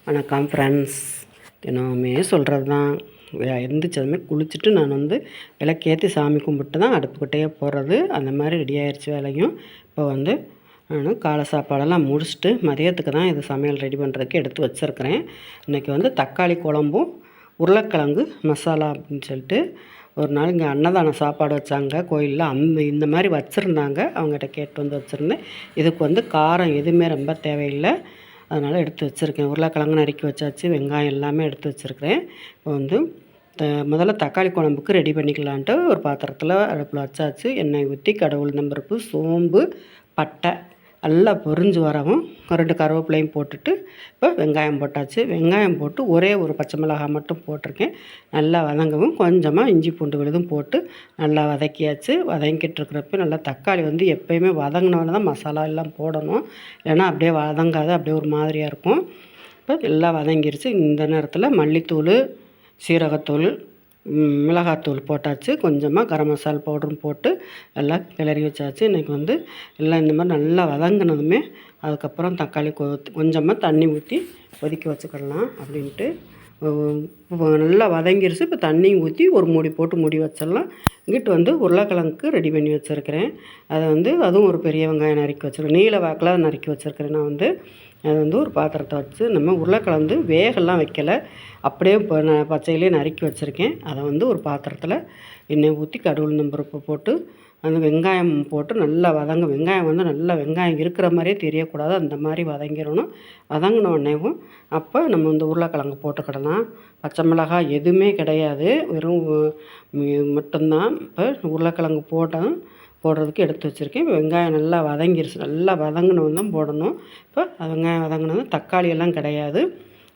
வணக்கம் ஃப்ரெண்ட்ஸ். தினமுமே சொல்கிறது தான், எந்திரிச்சதுமே குளிச்சுட்டு நான் விளக்கேற்றி சாமி கும்பிட்டு தான் அடுப்புக்கிட்டேயே போகிறது. அந்த மாதிரி ரெடி ஆயிடுச்சு வேலையும். இப்போ நான் காலை சாப்பாடெல்லாம் முடிச்சுட்டு மதியத்துக்கு தான் இது சமையல் ரெடி பண்ணுறதுக்கு எடுத்து வச்சுருக்கிறேன். இன்றைக்கி தக்காளி குழம்பும் உருளைக்கிழங்கு மசாலா அப்படின்னு சொல்லிட்டு ஒரு நாள் இங்கே அன்னதானம் சாப்பாடு வச்சாங்க கோயிலில். இந்த மாதிரி வச்சுருந்தாங்க. அவங்ககிட்ட கேட்டு வச்சுருந்தேன். இதுக்கு காரம் எதுவுமே ரொம்ப தேவையில்லை, அதனால் எடுத்து வச்சுருக்கேன். உருளைக்கிழங்கு நறுக்கி வச்சாச்சு, வெங்காயம் எல்லாமே எடுத்து வச்சுருக்கிறேன். இப்போ முதல்ல தக்காளி குழம்புக்கு ரெடி பண்ணிக்கலான்ட்டு ஒரு பாத்திரத்தில் அடுப்பில் வச்சாச்சு. எண்ணெய் ஊற்றி கடுகு உளுந்தம்பருப்பு சோம்பு பட்டை நல்லா பொரிஞ்சு வரவும் 2 கருவேப்பிலையும் போட்டுட்டு இப்போ வெங்காயம் போட்டாச்சு. வெங்காயம் போட்டு ஒரே ஒரு பச்சை மிளகாய் மட்டும் போட்டிருக்கேன். நல்லா வதங்கவும் கொஞ்சமாக இஞ்சி பூண்டு விழுதும் போட்டு நல்லா வதக்கியாச்சு. வதங்கிட்டு இருக்கிறப்ப நல்லா தக்காளி எப்போயுமே வதங்கினோன்னு தான் மசாலா எல்லாம் போடணும், இல்லைன்னா அப்படியே வதங்காது, அப்படியே ஒரு மாதிரியாக இருக்கும். இப்போ எல்லாம் வதங்கிருச்சு. இந்த நேரத்தில் மல்லித்தூள், சீரகத்தூள், மிளகாத்தூள் போட்டாச்சு. கொஞ்சமாக கரம் மசாலா பவுடரும் போட்டு எல்லாம் கிளறி வச்சாச்சு. இன்றைக்கி எல்லாம் இந்த மாதிரி நல்லா வதங்கினதுமே அதுக்கப்புறம் தக்காளி கொஞ்சமாக தண்ணி ஊற்றி கொதிக்க வச்சுக்கிடலாம் அப்படின்ட்டு. நல்லா வதங்கிருச்சு. இப்போ தண்ணியும் ஊற்றி ஒரு மூடி போட்டு மூடி வச்சிடலாம். இங்கிட்டு உருளைக்கிழங்குக்கு ரெடி பண்ணி வச்சுருக்கிறேன். அதை அதுவும் ஒரு பெரிய வெங்காயம் நறுக்கி வச்சுருக்கேன், நீல வாக்கில் நறுக்கி வச்சுருக்கிறேன். நான் அது ஒரு பாத்திரத்தை வச்சு நம்ம உருளைக்கிழங்கு வேகலாம் வைக்கலை, அப்படியே இப்போ நான் பச்சையிலே நறுக்கி வச்சுருக்கேன். அதை ஒரு பாத்திரத்தில் எண்ணெய் ஊற்றி கடுகு உளுந்தம்பருப்பு போட்டு அந்த வெங்காயம் போட்டு நல்லா வெங்காயம் நல்லா வெங்காயம் இருக்கிற மாதிரியே தெரியக்கூடாது, அந்த மாதிரி வதங்கிடணும். வதங்கினோடனேவும் அப்போ நம்ம உருளைக்கிழங்கு போட்டுக்கிடலாம். பச்சை மிளகாய் எதுவுமே கிடையாது, வெறும் மட்டும்தான். இப்போ உருளைக்கிழங்கு போடுறதுக்கு எடுத்து வச்சுருக்கேன். வெங்காயம் நல்லா வதங்கிருச்சு. நல்லா வதங்கினது தான் போடணும். இப்போ வெங்காயம் வதங்கினது தக்காளி எல்லாம் கிடையாது.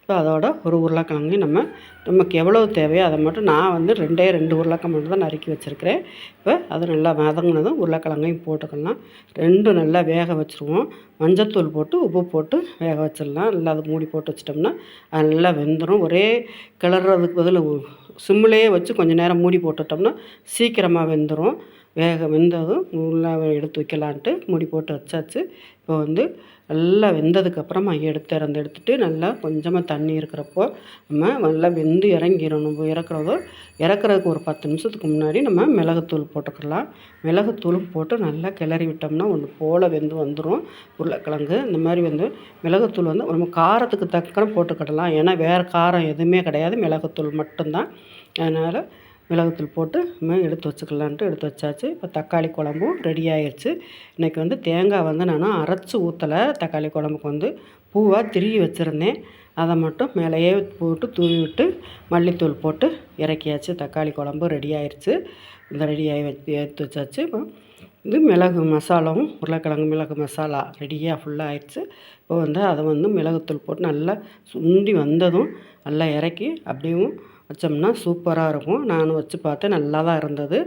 இப்போ அதோட ஒரு உருளைக்கிழங்கு நமக்கு எவ்வளோ தேவையோ அதை மட்டும் நான் 2 உருளைக்கிழங்கு மட்டும் தான் நறுக்கி வச்சுருக்கிறேன். இப்போ அது நல்லா வதங்கினதும் உருளைக்கிழங்கையும் போட்டுக்கலாம். 2 நல்லா வேக வச்சுருவோம். மஞ்சத்தூள் போட்டு உப்பு போட்டு வேக வச்சிடலாம். நல்லா அது மூடி போட்டு வச்சிட்டோம்னா அது நல்லா வெந்துடும். ஒரே கிளறதுக்கு பதில் சிம்மிலேயே வச்சு கொஞ்சம் நேரம் மூடி போட்டுட்டோம்னா சீக்கிரமாக வெந்துடும். வெந்ததும் உள்ளே எடுத்து வைக்கலான்ட்டு மூடி போட்டு வச்சாச்சு. இப்போ நல்லா வெந்ததுக்கப்புறமா எடுத்துட்டு நல்லா கொஞ்சமாக தண்ணி இருக்கிறப்போ நம்ம நல்லா வெந்து இறங்கிடணும். இறக்குறதுக்கு ஒரு 10 நிமிஷத்துக்கு முன்னாடி நம்ம மிளகுத்தூள் போட்டுக்கலாம். மிளகுத்தூளும் போட்டு நல்லா கிளறி விட்டோம்னா ஒன்று போல் வெந்து வந்துடும் உருளைக்கிழங்கு. இந்த மாதிரி மிளகுத்தூள் நம்ம காரத்துக்கு தக்கன போட்டுக்கிடலாம், ஏன்னா வேறு காரம் எதுவுமே கிடையாது, மிளகுத்தூள் மட்டும்தான். அதனால் மிளகுத்தூள் போட்டு நம்ம எடுத்து வச்சுக்கலான்ட்டு எடுத்து வச்சாச்சு. இப்போ தக்காளி குழம்பும் ரெடி ஆயிடுச்சு. இன்றைக்கி தேங்காய் நான் அரைச்சி ஊற்றலை. தக்காளி குழம்புக்கு பூவாக திருகி வச்சுருந்தேன், அதை மட்டும் மேலேயே போட்டு தூவி விட்டு மல்லித்தூள் போட்டு இறக்கியாச்சு. தக்காளி குழம்பு ரெடி ஆயிடுச்சு. இந்த ரெடியாகி எடுத்து வச்சாச்சு. இப்போ மிளகு மசாலாவும் உருளைக்கிழங்கு மிளகு மசாலா ரெடியாக ஃபுல்லாக ஆயிடுச்சு. இப்போ அதை மிளகுத்தூள் போட்டு நல்லா சுண்டி வந்ததும் நல்லா இறக்கி அப்படியும் வச்சோம்னா சூப்பராக இருக்கும். நானும் வச்சு பார்த்தேன், நல்லா தான் இருந்தது.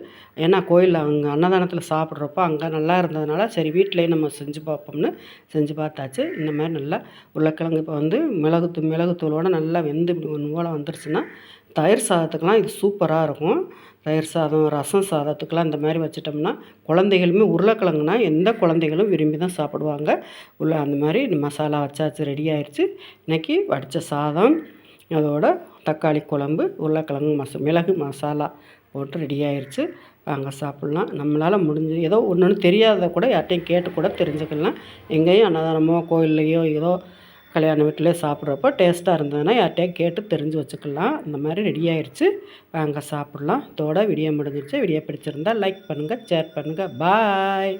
ஏன்னா கோயிலில் அங்கே அன்னதானத்தில் சாப்பிட்றப்போ அங்கே நல்லா இருந்ததுனால சரி வீட்டிலையே நம்ம செஞ்சு பார்ப்போம்னு செஞ்சு பார்த்தாச்சு. இந்த மாதிரி நல்லா உருளைக்கிழங்கு இப்போ மிளகுத்தூளோடு நல்லா வெந்து இப்படி ஒன்று போல் வந்துருச்சுன்னா தயிர் சாதத்துக்கெலாம் இது சூப்பராக இருக்கும். தயிர் சாதம், ரசம் சாதத்துக்கெலாம் இந்த மாதிரி வச்சிட்டோம்னா குழந்தைகளுமே உருளைக்கிழங்குனா எந்த குழந்தைகளும் விரும்பி தான் சாப்பிடுவாங்க. அந்த மாதிரி மசாலா வச்சாச்சு, ரெடி ஆயிடுச்சு. இன்றைக்கி வடித்த சாதம், அதோட தக்காளி குழம்பு, உருளைக்கிழங்கு மிளகு மசாலா போட்டு ரெடி ஆயிடுச்சு. வாங்க சாப்பிட்லாம். நம்மளால் முடிஞ்சு ஏதோ ஒன்று தெரியாததை கூட யார்ட்டையும் கேட்டு கூட தெரிஞ்சுக்கலாம். எங்கேயும் அன்னதானமோ கோயில்லையோ ஏதோ கல்யாண வீட்டிலே சாப்பிட்றப்போ டேஸ்ட்டாக இருந்ததுன்னா யார்ட்டையும் கேட்டு தெரிஞ்சு வச்சுக்கலாம். இந்த மாதிரி ரெடி ஆயிடுச்சு. வாங்க சாப்பிட்லாம். இதோட வீடியோ முடிஞ்சிருச்சு. வீடியோ பிடிச்சிருந்தால் லைக் பண்ணுங்கள், ஷேர் பண்ணுங்கள். பாய்.